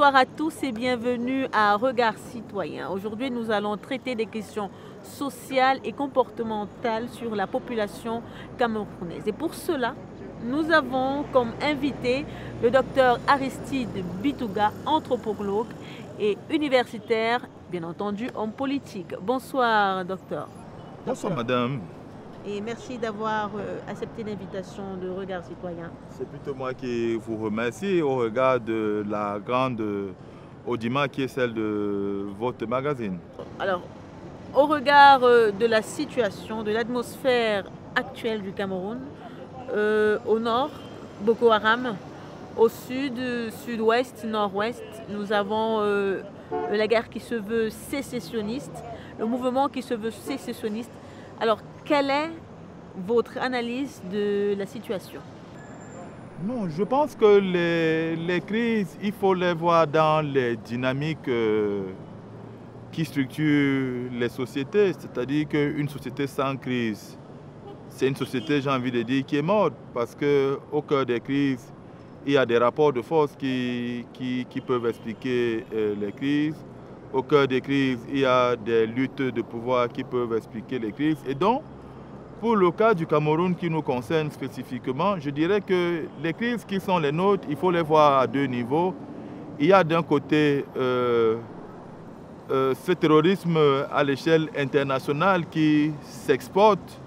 Bonsoir à tous et bienvenue à Regard Citoyen. Aujourd'hui, nous allons traiter des questions sociales et comportementales sur la population camerounaise. Et pour cela, nous avons comme invité le docteur Aristide Bitouga, anthropologue et universitaire, bien entendu, homme politique. Bonsoir, docteur. Bonsoir, madame. Et merci d'avoir accepté l'invitation de Regard Citoyen. C'est plutôt moi qui vous remercie au regard de la grande audimat qui est celle de votre magazine. Alors, au regard de la situation, de l'atmosphère actuelle du Cameroun, au nord, Boko Haram, au sud, sud-ouest, nord-ouest, nous avons la guerre qui se veut sécessionniste, le mouvement qui se veut sécessionniste. Alors, quelle est votre analyse de la situation? Non, je pense que les crises, il faut les voir dans les dynamiques qui structurent les sociétés. C'est-à-dire qu'une société sans crise, c'est une société, j'ai envie de dire, qui est morte. Parce qu'au cœur des crises, il y a des rapports de force qui peuvent expliquer les crises. Au cœur des crises, il y a des luttes de pouvoir qui peuvent expliquer les crises. Et donc, pour le cas du Cameroun qui nous concerne spécifiquement, je dirais que les crises qui sont les nôtres, il faut les voir à deux niveaux. Il y a d'un côté ce terrorisme à l'échelle internationale qui s'exporte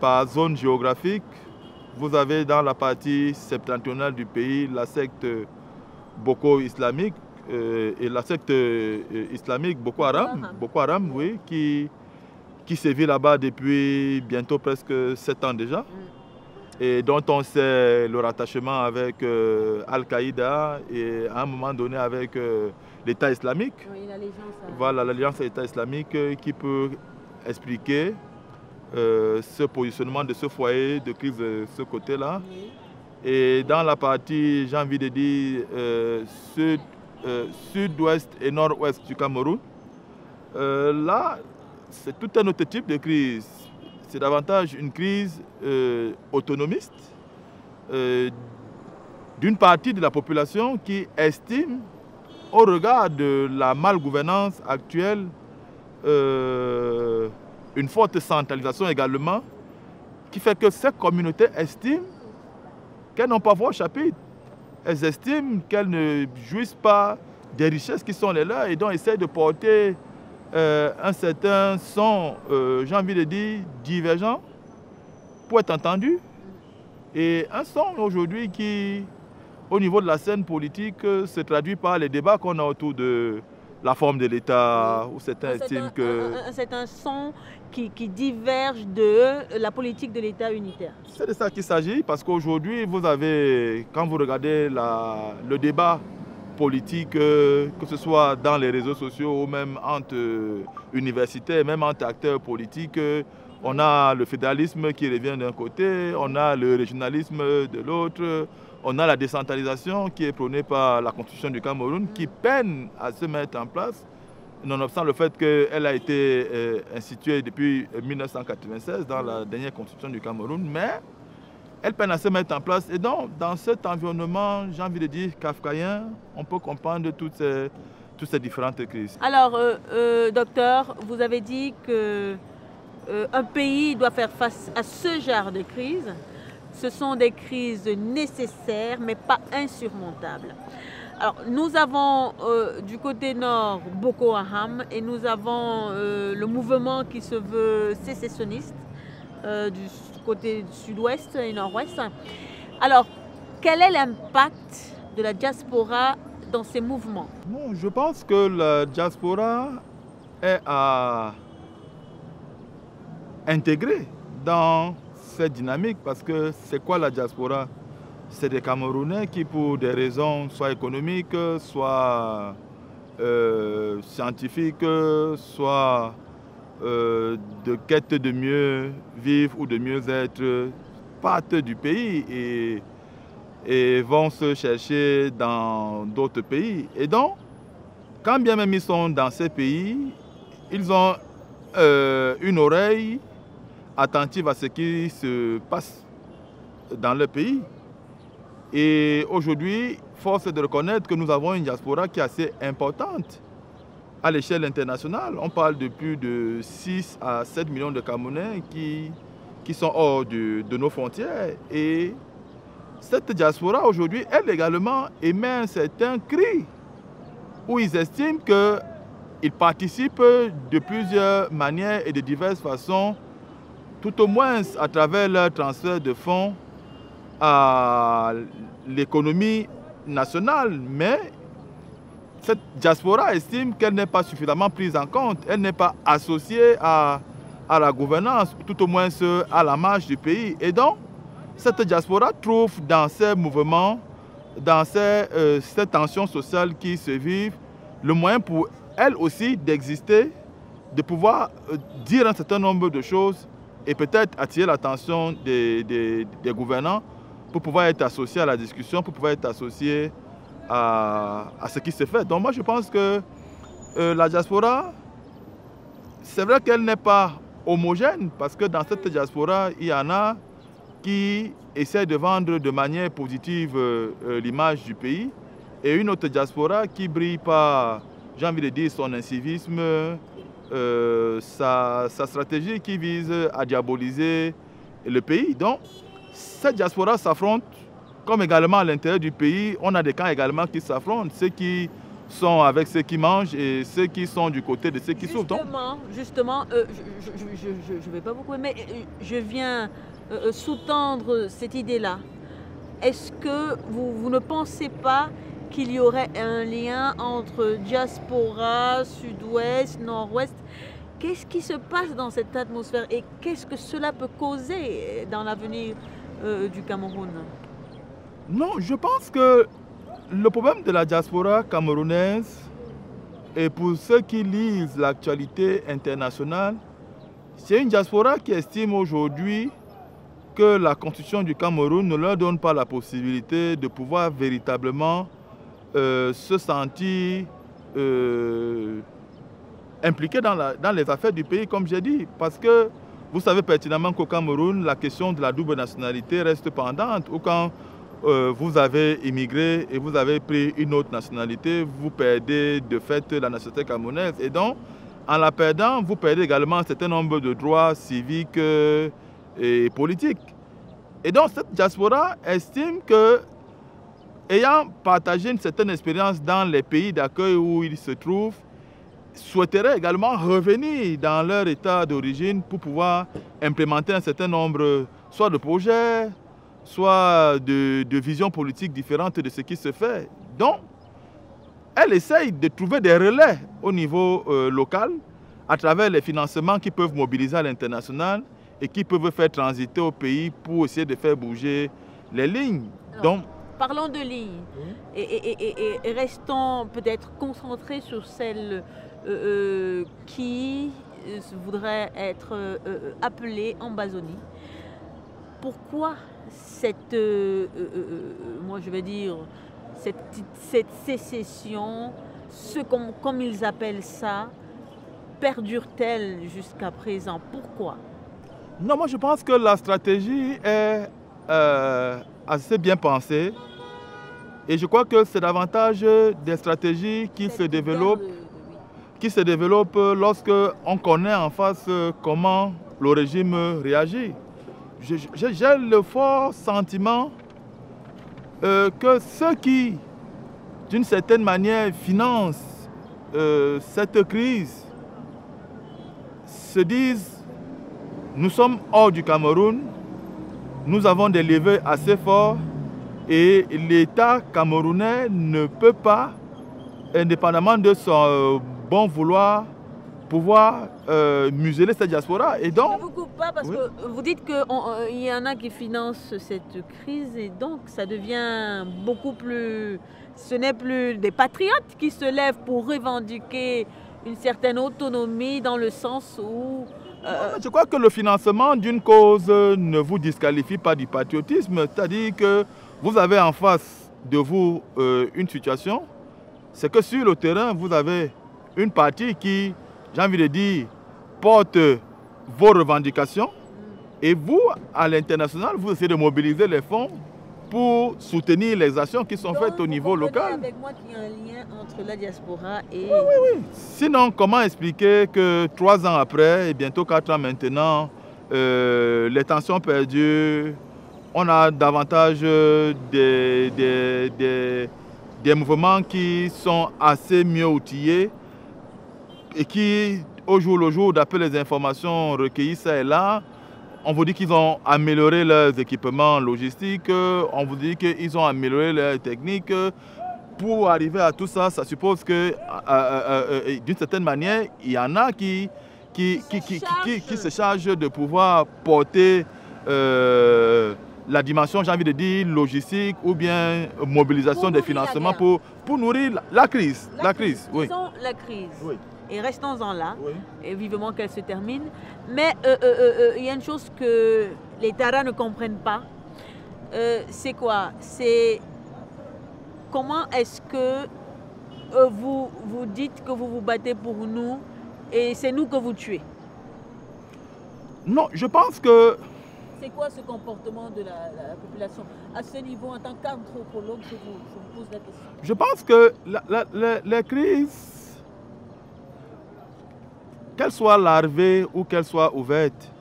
par zone géographique. Vous avez dans la partie septentrionale du pays la secte Boko islamique et la secte islamique Boko Haram, oui, qui sévit là-bas depuis bientôt presque 7 ans déjà, et dont on sait le rattachement avec Al-Qaïda et à un moment donné avec l'État islamique. Oui, voilà, l'alliance à l'État islamique qui peut expliquer ce positionnement de ce foyer de crise de ce côté-là. Oui. Et dans la partie, j'ai envie de dire, sud-ouest et nord-ouest du Cameroun, là, c'est tout un autre type de crise. C'est davantage une crise autonomiste d'une partie de la population qui estime, au regard de la malgouvernance actuelle, une forte centralisation également, qui fait que ces communautés estiment qu'elles n'ont pas voix au chapitre. Elles estiment qu'elles ne jouissent pas des richesses qui sont les leurs et donc essaient de porter un certain son, j'ai envie de dire, divergent pour être entendu. Et un son aujourd'hui qui, au niveau de la scène politique, se traduit par les débats qu'on a autour de la forme de l'État, où certains estiment que... C'est un son qui diverge de la politique de l'État unitaire. C'est de ça qu'il s'agit, parce qu'aujourd'hui, vous avez, quand vous regardez le débat politique, que ce soit dans les réseaux sociaux ou même entre universitaires, même entre acteurs politiques, on a le fédéralisme qui revient d'un côté, on a le régionalisme de l'autre, on a la décentralisation qui est prônée par la Constitution du Cameroun, qui peine à se mettre en place, nonobstant le fait qu'elle a été instituée depuis 1996 dans la dernière Constitution du Cameroun, mais elle peine à se mettre en place. Et donc, dans cet environnement, j'ai envie de dire, kafkaïen, on peut comprendre toutes ces différentes crises. Alors, docteur, vous avez dit qu'un pays doit faire face à ce genre de crise. Ce sont des crises nécessaires, mais pas insurmontables. Alors, nous avons du côté nord Boko Haram et nous avons le mouvement qui se veut sécessionniste du côté sud-ouest et nord-ouest. Alors, quel est l'impact de la diaspora dans ces mouvements? Bon, je pense que la diaspora est à intégrer dans cette dynamique, parce que c'est quoi la diaspora? C'est des Camerounais qui, pour des raisons soit économiques, soit scientifiques, soit de quête de mieux vivre ou de mieux être, partent du pays et vont se chercher dans d'autres pays. Et donc, quand bien même ils sont dans ces pays, ils ont une oreille attentive à ce qui se passe dans le pays. Et aujourd'hui, force est de reconnaître que nous avons une diaspora qui est assez importante à l'échelle internationale. On parle de plus de 6 à 7 millions de Camerounais qui sont hors de nos frontières. Et cette diaspora aujourd'hui, elle également émet un certain cri où ils estiment qu'ils participent de plusieurs manières et de diverses façons, tout au moins à travers leur transfert de fonds à l'économie nationale. Mais cette diaspora estime qu'elle n'est pas suffisamment prise en compte, elle n'est pas associée à la gouvernance, tout au moins à la marche du pays. Et donc, cette diaspora trouve dans ces mouvements, dans ces tensions sociales qui se vivent, le moyen pour elle aussi d'exister, de pouvoir dire un certain nombre de choses et peut-être attirer l'attention des gouvernants pour pouvoir être associés à la discussion, pour pouvoir être associés à ce qui se fait. Donc moi je pense que la diaspora, c'est vrai qu'elle n'est pas homogène parce que dans cette diaspora, il y en a qui essaie de vendre de manière positive l'image du pays et une autre diaspora qui brille par, j'ai envie de dire, son incivisme, sa stratégie qui vise à diaboliser le pays. Donc, cette diaspora s'affronte, comme également à l'intérieur du pays, on a des camps également qui s'affrontent, ceux qui sont avec ceux qui mangent et ceux qui sont du côté de ceux qui souffrent. Justement, je ne vais pas beaucoup, mais je viens sous-tendre cette idée-là. Est-ce que vous ne pensez pas qu'il y aurait un lien entre diaspora, sud-ouest, nord-ouest? Qu'est-ce qui se passe dans cette atmosphère et qu'est-ce que cela peut causer dans l'avenir du Cameroun? Non, je pense que le problème de la diaspora camerounaise, et pour ceux qui lisent l'actualité internationale, c'est une diaspora qui estime aujourd'hui que la constitution du Cameroun ne leur donne pas la possibilité de pouvoir véritablement se sentir impliqués dans les affaires du pays, comme j'ai dit. Parce que vous savez pertinemment qu'au Cameroun, la question de la double nationalité reste pendante. Ou quand vous avez immigré et vous avez pris une autre nationalité, vous perdez de fait la nationalité camerounaise. Et donc, en la perdant, vous perdez également un certain nombre de droits civiques et politiques. Et donc, cette diaspora estime que, ayant partagé une certaine expérience dans les pays d'accueil où ils se trouvent, souhaiteraient également revenir dans leur état d'origine pour pouvoir implémenter un certain nombre, soit de projets, soit de visions politiques différentes de ce qui se fait. Donc, elle essaye de trouver des relais au niveau local à travers les financements qui peuvent mobiliser à l'international et qui peuvent faire transiter au pays pour essayer de faire bouger les lignes. Alors, donc, parlons de lignes et restons peut-être concentrés sur celles qui voudraient être appelées Ambazonie. Pourquoi cette, moi je vais dire, cette sécession, comme ils appellent ça, perdure-t-elle jusqu'à présent? Pourquoi? Non, moi je pense que la stratégie est assez bien pensée et je crois que c'est davantage des stratégies qui se développent lorsque on connaît en face comment le régime réagit. J'ai le fort sentiment que ceux qui, d'une certaine manière, financent cette crise se disent: nous sommes hors du Cameroun, nous avons des leviers assez forts et l'État camerounais ne peut pas, indépendamment de son bon vouloir, pouvoir museler cette diaspora. Et donc, je ne vous coupe pas parce que vous dites qu'il y en a qui financent cette crise et donc ça devient beaucoup plus... Ce n'est plus des patriotes qui se lèvent pour revendiquer une certaine autonomie dans le sens où... Je crois que le financement d'une cause ne vous disqualifie pas du patriotisme. C'est-à-dire que vous avez en face de vous une situation, c'est que sur le terrain, vous avez une partie qui, j'ai envie de dire, porte vos revendications et vous, à l'international, vous essayez de mobiliser les fonds pour soutenir les actions qui sont faites au niveau local. Avec moi qu'il y a un lien entre la diaspora et... Oui. Sinon, comment expliquer que 3 ans après, et bientôt 4 ans maintenant, les tensions perdues, on a davantage des mouvements qui sont assez mieux outillés et qui, au jour le jour, d'après les informations recueillies ça et là, on vous dit qu'ils ont amélioré leurs équipements logistiques, on vous dit qu'ils ont amélioré leurs techniques. Pour arriver à tout ça, ça suppose que, d'une certaine manière, il y en a qui se chargent de pouvoir porter la dimension, j'ai envie de dire, logistique ou bien mobilisation des financements pour nourrir la crise. Oui. La crise. Oui. Et restons-en là, oui. Et vivement qu'elle se termine. Mais il y a une chose que les Taras ne comprennent pas. C'est quoi? C'est comment est-ce que vous dites que vous vous battez pour nous et c'est nous que vous tuez? Non, je pense que... C'est quoi ce comportement de la population? À ce niveau, en tant qu'anthropologue, je vous pose la question. Je pense que les crises, qu'elles soient larvées ou qu'elles soient ouvertes,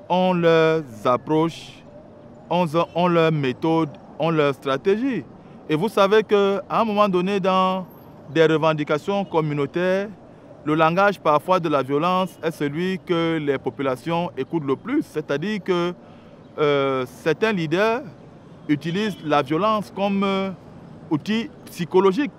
ont leurs approches, ont leurs méthodes, ont leurs stratégies. Et vous savez qu'à un moment donné, dans des revendications communautaires, le langage parfois de la violence est celui que les populations écoutent le plus. C'est-à-dire que certains leaders utilisent la violence comme outil psychologique.